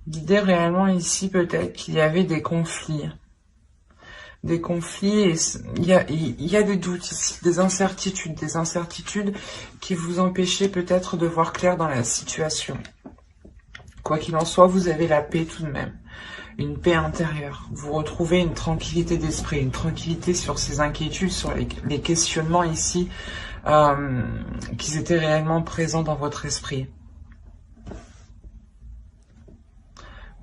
L'idée réellement ici, peut-être qu'il y avait des conflits. Des conflits, et il y a des doutes ici, des incertitudes qui vous empêchaient peut-être de voir clair dans la situation. Quoi qu'il en soit, vous avez la paix tout de même, une paix intérieure. Vous retrouvez une tranquillité d'esprit, une tranquillité sur ces inquiétudes, sur les questionnements ici, qui étaient réellement présents dans votre esprit.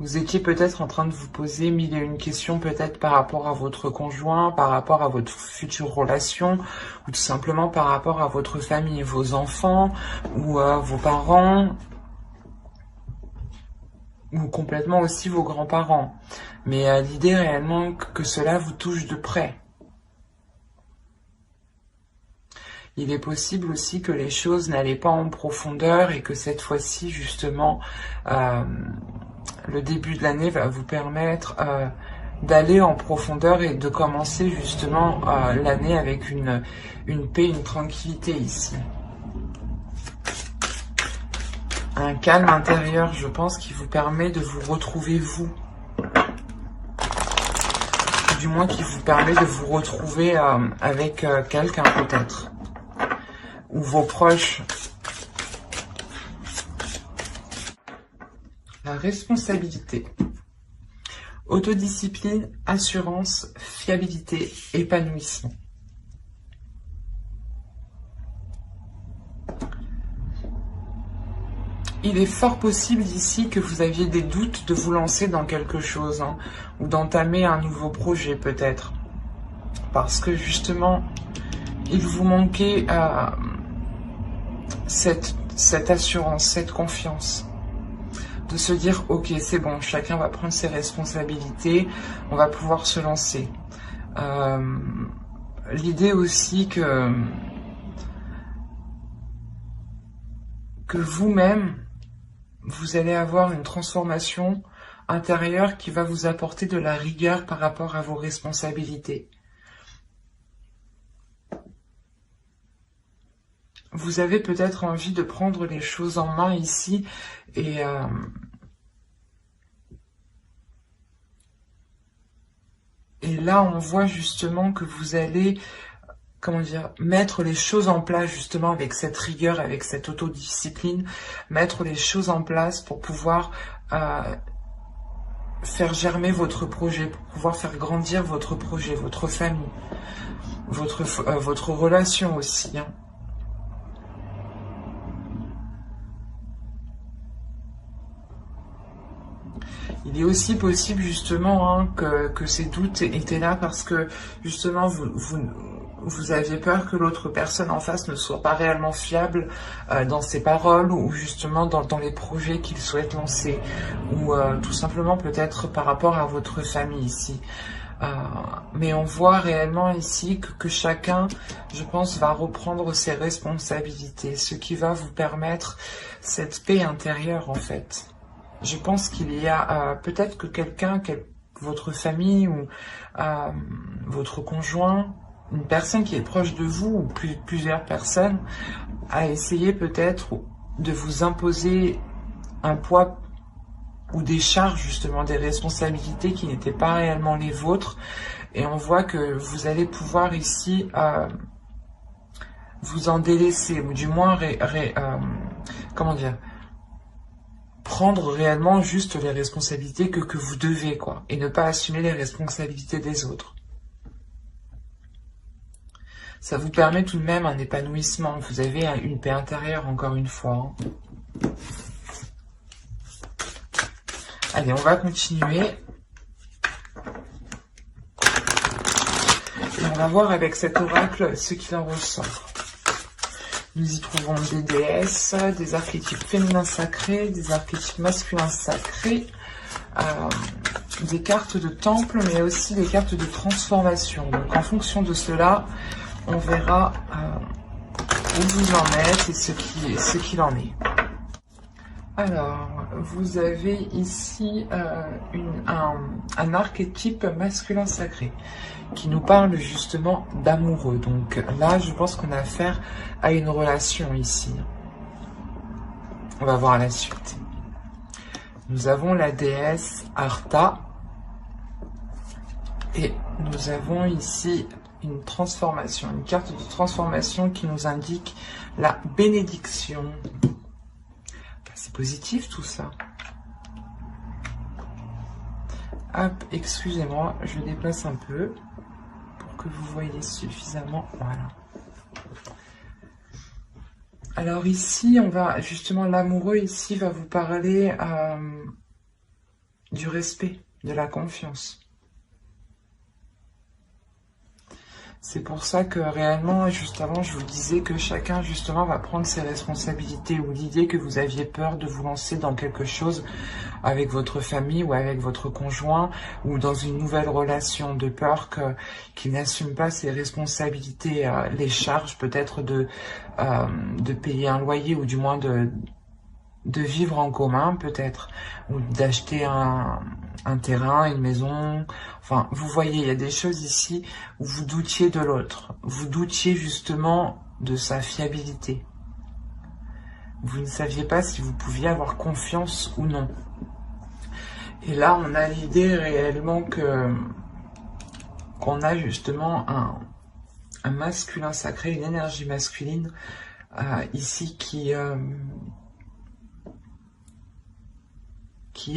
Vous étiez peut-être en train de vous poser mille et une questions, peut-être par rapport à votre conjoint, par rapport à votre future relation, ou tout simplement par rapport à votre famille, vos enfants, ou vos parents, ou complètement aussi vos grands-parents. Mais l'idée réellement que cela vous touche de près. Il est possible aussi que les choses n'allaient pas en profondeur et que cette fois-ci, justement, le début de l'année va vous permettre d'aller en profondeur et de commencer justement l'année avec une paix, une tranquillité ici. Un calme intérieur, je pense, qui vous permet de vous retrouver vous. Du moins qui vous permet de vous retrouver avec quelqu'un peut-être. Ou vos proches. La responsabilité. Autodiscipline, assurance, fiabilité, épanouissement. Il est fort possible ici que vous aviez des doutes de vous lancer dans quelque chose, hein, ou d'entamer un nouveau projet peut-être. Parce que justement, il vous manquait cette assurance, cette confiance. De se dire, ok, c'est bon, chacun va prendre ses responsabilités, on va pouvoir se lancer. L'idée aussi que vous-même, vous allez avoir une transformation intérieure qui va vous apporter de la rigueur par rapport à vos responsabilités. Vous avez peut-être envie de prendre les choses en main ici et là, on voit justement que vous allez, comment dire, mettre les choses en place justement avec cette rigueur, avec cette autodiscipline, mettre les choses en place pour pouvoir faire germer votre projet, pour pouvoir faire grandir votre projet, votre famille, votre relation aussi, hein. Il est aussi possible justement hein, que ces doutes étaient là parce que justement vous aviez peur que l'autre personne en face ne soit pas réellement fiable dans ses paroles ou justement dans les projets qu'il souhaite lancer ou tout simplement peut-être par rapport à votre famille ici. Mais on voit réellement ici que chacun, je pense, va reprendre ses responsabilités, ce qui va vous permettre cette paix intérieure en fait. Je pense qu'il y a peut-être que quelqu'un, votre famille ou votre conjoint, une personne qui est proche de vous ou plusieurs personnes, a essayé peut-être de vous imposer un poids ou des charges justement, des responsabilités qui n'étaient pas réellement les vôtres. Et on voit que vous allez pouvoir ici vous en délaisser ou du moins comment dire, prendre réellement juste les responsabilités que vous devez, quoi, et ne pas assumer les responsabilités des autres. Ça vous permet tout de même un épanouissement. Vous avez une paix intérieure, encore une fois. Hein. Allez, on va continuer. Et on va voir avec cet oracle ce qu'il en ressort. Nous y trouvons des déesses, des archétypes féminins sacrés, des archétypes masculins sacrés, des cartes de temple, mais aussi des cartes de transformation. Donc en fonction de cela, on verra où vous en êtes et ce qu'il en est. Alors, vous avez ici un archétype masculin sacré qui nous parle justement d'amoureux. Donc là, je pense qu'on a affaire à une relation ici. On va voir la suite. Nous avons la déesse Arta. Et nous avons ici une transformation, une carte de transformation qui nous indique la bénédiction. C'est positif tout ça. Hop, excusez-moi, je déplace un peu pour que vous voyez suffisamment. Voilà. Alors ici, on va justement, l'amoureux ici va vous parler du respect, de la confiance. C'est pour ça que réellement, juste avant, je vous disais que chacun justement va prendre ses responsabilités, ou l'idée que vous aviez peur de vous lancer dans quelque chose avec votre famille ou avec votre conjoint, ou dans une nouvelle relation, de peur qu'il n'assume pas ses responsabilités, les charges peut-être de payer un loyer, ou du moins de vivre en commun peut-être, ou d'acheter un terrain, une maison. Enfin, vous voyez, il y a des choses ici où vous doutiez de l'autre. Vous doutiez justement de sa fiabilité. Vous ne saviez pas si vous pouviez avoir confiance ou non. Et là, on a l'idée réellement qu'on a justement un masculin sacré, une énergie masculine ici qui est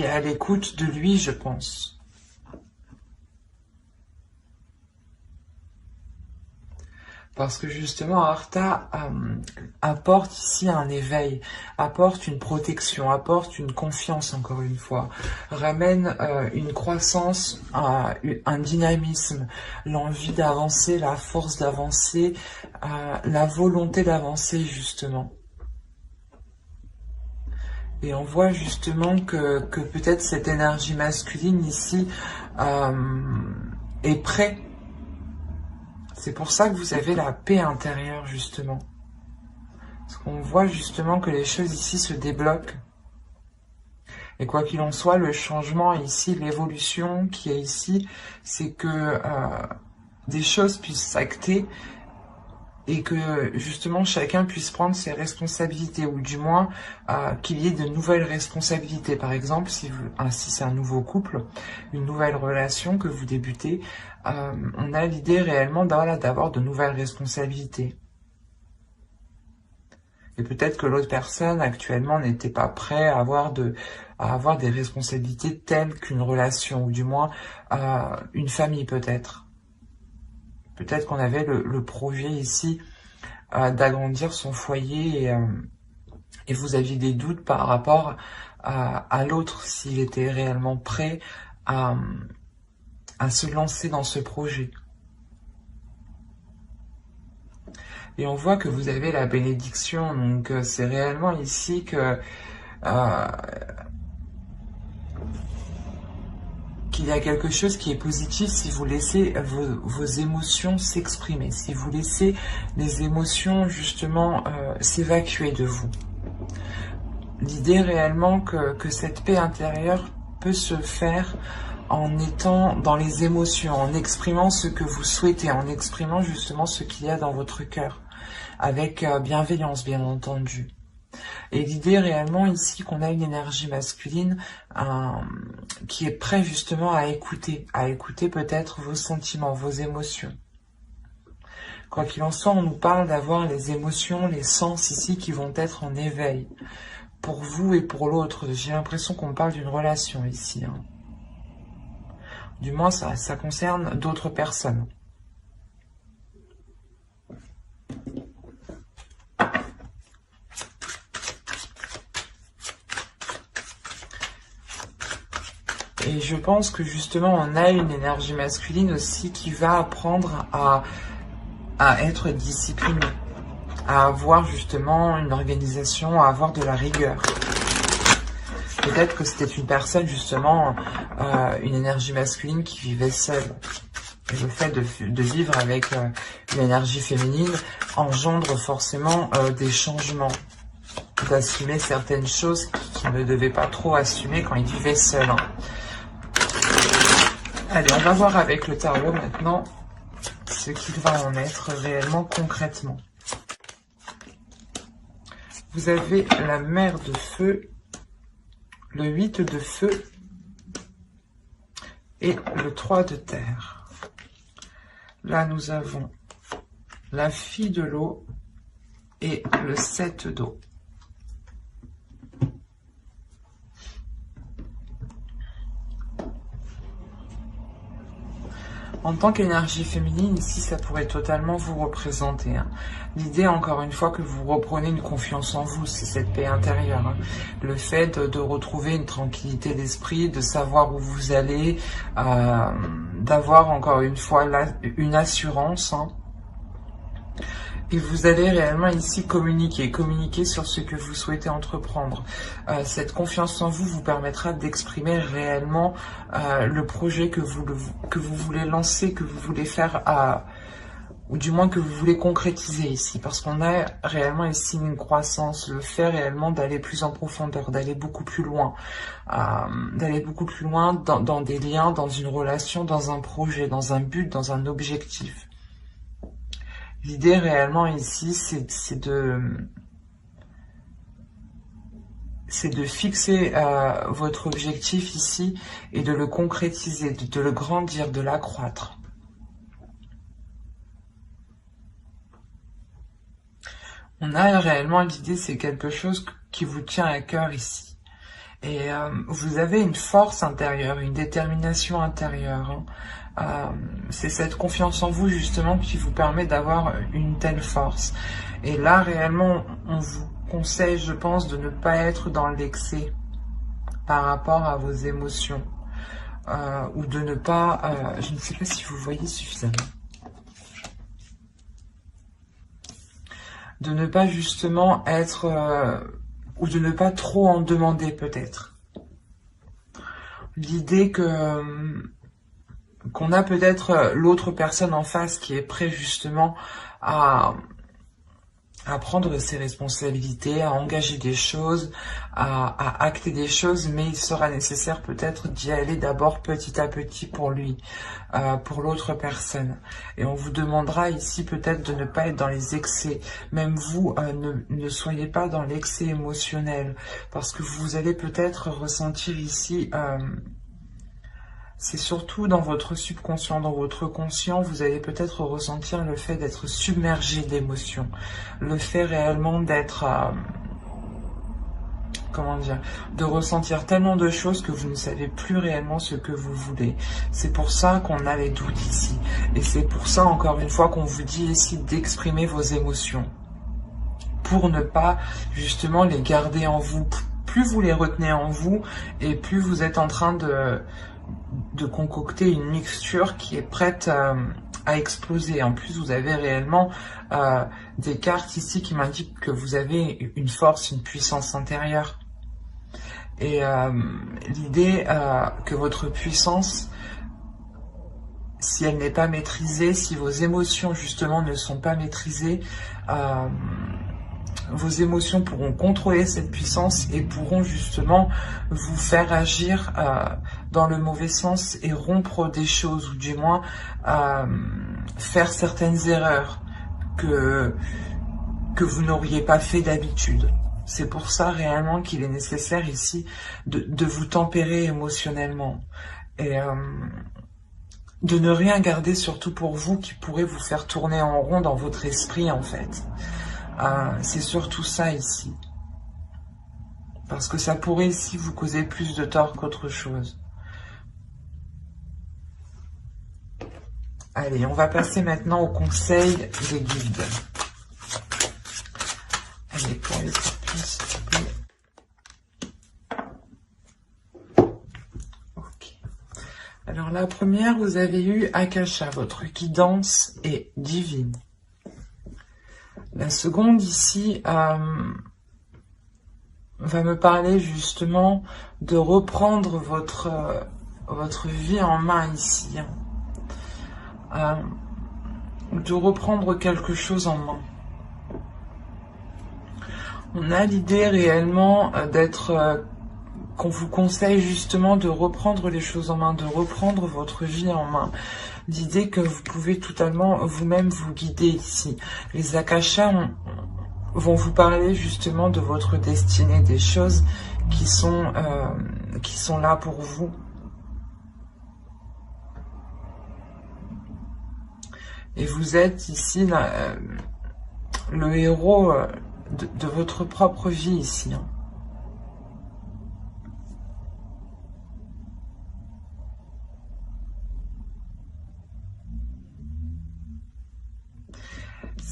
à l'écoute de lui, je pense. Parce que justement, Arta apporte ici un éveil, apporte une protection, apporte une confiance, encore une fois, ramène une croissance, un dynamisme, l'envie d'avancer, la force d'avancer, la volonté d'avancer, justement. Et on voit justement que peut-être cette énergie masculine ici est prête. C'est pour ça que vous avez la paix intérieure, justement. Parce qu'on voit justement que les choses ici se débloquent. Et quoi qu'il en soit, le changement ici, l'évolution qui est ici, c'est que des choses puissent s'acter et que justement chacun puisse prendre ses responsabilités, ou du moins qu'il y ait de nouvelles responsabilités. Par exemple, si c'est un nouveau couple, une nouvelle relation que vous débutez, on a l'idée réellement d'avoir de nouvelles responsabilités. Et peut-être que l'autre personne actuellement n'était pas prêt à avoir des responsabilités telles qu'une relation, ou du moins une famille peut-être. Peut-être qu'on avait le projet ici d'agrandir son foyer, et vous aviez des doutes par rapport à l'autre, s'il était réellement prêt à se lancer dans ce projet. Et on voit que vous avez la bénédiction, donc c'est réellement ici que qu'il y a quelque chose qui est positif si vous laissez vos émotions s'exprimer, si vous laissez les émotions justement s'évacuer de vous. L'idée réellement que cette paix intérieure peut se faire en étant dans les émotions, en exprimant ce que vous souhaitez, en exprimant justement ce qu'il y a dans votre cœur, avec bienveillance bien entendu. Et l'idée réellement ici qu'on a une énergie masculine qui est prête justement à écouter peut-être vos sentiments, vos émotions. Quoi qu'il en soit, on nous parle d'avoir les émotions, les sens ici qui vont être en éveil, pour vous et pour l'autre. J'ai l'impression qu'on parle d'une relation ici. Du moins, ça concerne d'autres personnes. Et je pense que justement, on a une énergie masculine aussi qui va apprendre à être discipliné, à avoir justement une organisation, à avoir de la rigueur. Peut-être que c'était une personne justement, une énergie masculine qui vivait seule. Et le fait de vivre avec une énergie féminine engendre forcément des changements, d'assumer certaines choses qu'il ne devait pas trop assumer quand il vivait seul. Allez, on va voir avec le tarot maintenant ce qu'il va en être réellement concrètement. Vous avez la mer de feu, le 8 de feu et le 3 de terre. Là, nous avons la fille de l'eau et le 7 d'eau. En tant qu'énergie féminine, ici, ça pourrait totalement vous représenter. Hein. L'idée, encore une fois, que vous reprenez une confiance en vous, c'est cette paix intérieure. Hein. Le fait de retrouver une tranquillité d'esprit, de savoir où vous allez, d'avoir, encore une fois, une assurance. Hein. Et vous allez réellement ici communiquer sur ce que vous souhaitez entreprendre. Cette confiance en vous vous permettra d'exprimer réellement le projet que vous voulez lancer, que vous voulez faire, ou du moins que vous voulez concrétiser ici. Parce qu'on a réellement ici une croissance, le fait réellement d'aller plus en profondeur, d'aller beaucoup plus loin. Dans des liens, dans une relation, dans un projet, dans un but, dans un objectif. L'idée réellement ici, c'est de fixer votre objectif ici et de le concrétiser, de le grandir, de l'accroître. On a réellement l'idée, c'est quelque chose qui vous tient à cœur ici. Et vous avez une force intérieure, une détermination intérieure. Hein. C'est cette confiance en vous justement qui vous permet d'avoir une telle force. Et là réellement on vous conseille, je pense, de ne pas être dans l'excès par rapport à vos émotions, ou de ne pas, je ne sais pas si vous voyez suffisamment, de ne pas justement être, ou de ne pas trop en demander peut-être. L'idée qu'on a peut-être l'autre personne en face qui est prêt justement à prendre ses responsabilités, à engager des choses, à acter des choses, mais il sera nécessaire peut-être d'y aller d'abord petit à petit pour lui, pour l'autre personne. Et on vous demandera ici peut-être de ne pas être dans les excès. Même vous, ne soyez pas dans l'excès émotionnel, parce que vous allez peut-être ressentir ici... c'est surtout dans votre subconscient, dans votre conscient, vous allez peut-être ressentir le fait d'être submergé d'émotions. Le fait réellement d'être, comment dire, de ressentir tellement de choses que vous ne savez plus réellement ce que vous voulez. C'est pour ça qu'on a les doutes ici. Et c'est pour ça, encore une fois, qu'on vous dit ici d'exprimer vos émotions. Pour ne pas, justement, les garder en vous. Plus vous les retenez en vous, et plus vous êtes en train de concocter une mixture qui est prête à exploser. En plus, vous avez réellement des cartes ici qui m'indiquent que vous avez une force, une puissance intérieure. Et l'idée que votre puissance, si elle n'est pas maîtrisée, si vos émotions justement ne sont pas maîtrisées, vos émotions pourront contrôler cette puissance et pourront justement vous faire agir dans le mauvais sens et rompre des choses, ou du moins faire certaines erreurs que vous n'auriez pas fait d'habitude. C'est pour ça réellement qu'il est nécessaire ici de vous tempérer émotionnellement et de ne rien garder surtout pour vous qui pourrait vous faire tourner en rond dans votre esprit en fait. C'est surtout ça ici. Parce que ça pourrait ici vous causer plus de tort qu'autre chose. Allez, on va passer maintenant au conseil des guides. Allez, pour les copies, s'il te plaît. Ok. Alors la première, vous avez eu Akasha, votre guidance est divine. La seconde ici va me parler justement de reprendre votre vie en main ici. De reprendre quelque chose en main. On a l'idée réellement d'être... qu'on vous conseille justement de reprendre les choses en main, de reprendre votre vie en main. L'idée que vous pouvez totalement vous-même vous guider ici. Les Akashas vont vous parler justement de votre destinée, des choses qui sont là pour vous. Et vous êtes ici le héros de votre propre vie ici. Hein.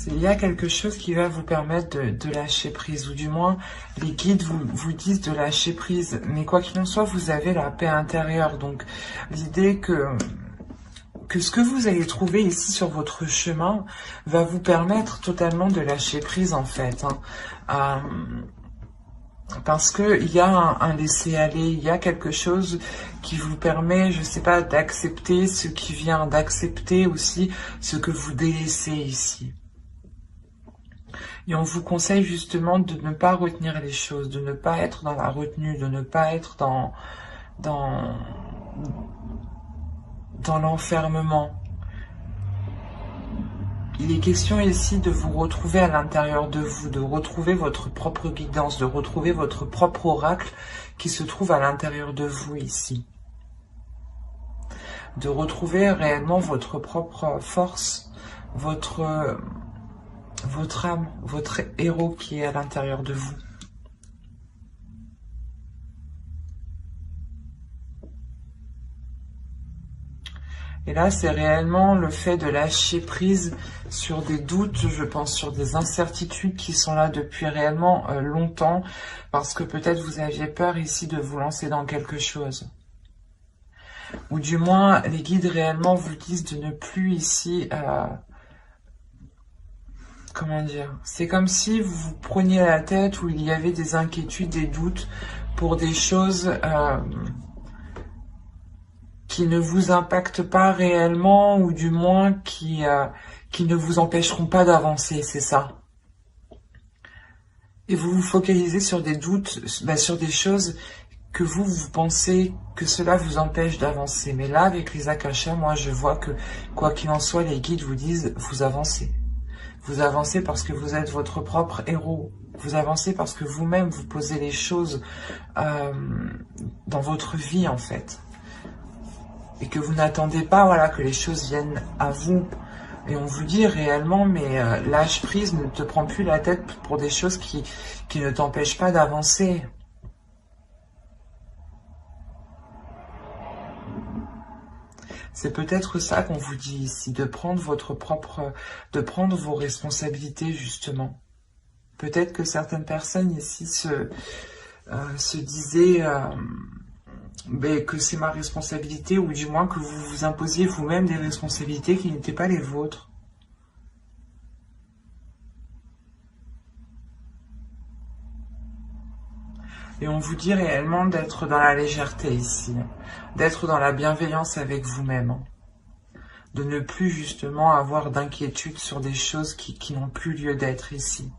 Il y a quelque chose qui va vous permettre de lâcher prise, ou du moins les guides vous disent de lâcher prise. Mais quoi qu'il en soit, vous avez la paix intérieure. Donc l'idée que ce que vous allez trouver ici sur votre chemin va vous permettre totalement de lâcher prise en fait. Hein. Parce que il y a un laisser-aller, il y a quelque chose qui vous permet, je sais pas, d'accepter ce qui vient, d'accepter aussi ce que vous délaissez ici. Et on vous conseille justement de ne pas retenir les choses, de ne pas être dans la retenue, de ne pas être dans l'enfermement. Il est question ici de vous retrouver à l'intérieur de vous, de retrouver votre propre guidance, de retrouver votre propre oracle qui se trouve à l'intérieur de vous ici. De retrouver réellement votre propre force, votre âme, votre héros qui est à l'intérieur de vous. Et là, c'est réellement le fait de lâcher prise sur des doutes, je pense, sur des incertitudes qui sont là depuis réellement longtemps, parce que peut-être vous aviez peur ici de vous lancer dans quelque chose. Ou du moins, les guides réellement vous disent de ne plus ici... comment dire, c'est comme si vous vous preniez la tête où il y avait des inquiétudes, des doutes pour des choses qui ne vous impactent pas réellement, ou du moins qui ne vous empêcheront pas d'avancer, c'est ça. Et vous vous focalisez sur des doutes, sur des choses que vous pensez que cela vous empêche d'avancer. Mais là, avec les akashas, moi je vois que, quoi qu'il en soit, les guides vous disent, vous avancez. Vous avancez parce que vous êtes votre propre héros. Vous avancez parce que vous-même, vous posez les choses dans votre vie, en fait. Et que vous n'attendez pas, voilà, que les choses viennent à vous. Et on vous dit réellement, mais lâche prise, ne te prends plus la tête pour des choses qui ne t'empêchent pas d'avancer. C'est peut-être ça qu'on vous dit ici, de prendre de prendre vos responsabilités justement. Peut-être que certaines personnes ici se disaient que c'est ma responsabilité, ou du moins que vous vous imposiez vous-même des responsabilités qui n'étaient pas les vôtres. Et on vous dit réellement d'être dans la légèreté ici, d'être dans la bienveillance avec vous-même, de ne plus justement avoir d'inquiétude sur des choses qui n'ont plus lieu d'être ici.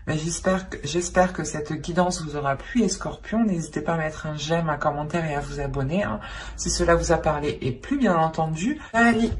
Mais j'espère que cette guidance vous aura plu, les scorpions. N'hésitez pas à mettre un j'aime, un commentaire et à vous abonner, si cela vous a parlé. Et plus bien entendu, allez!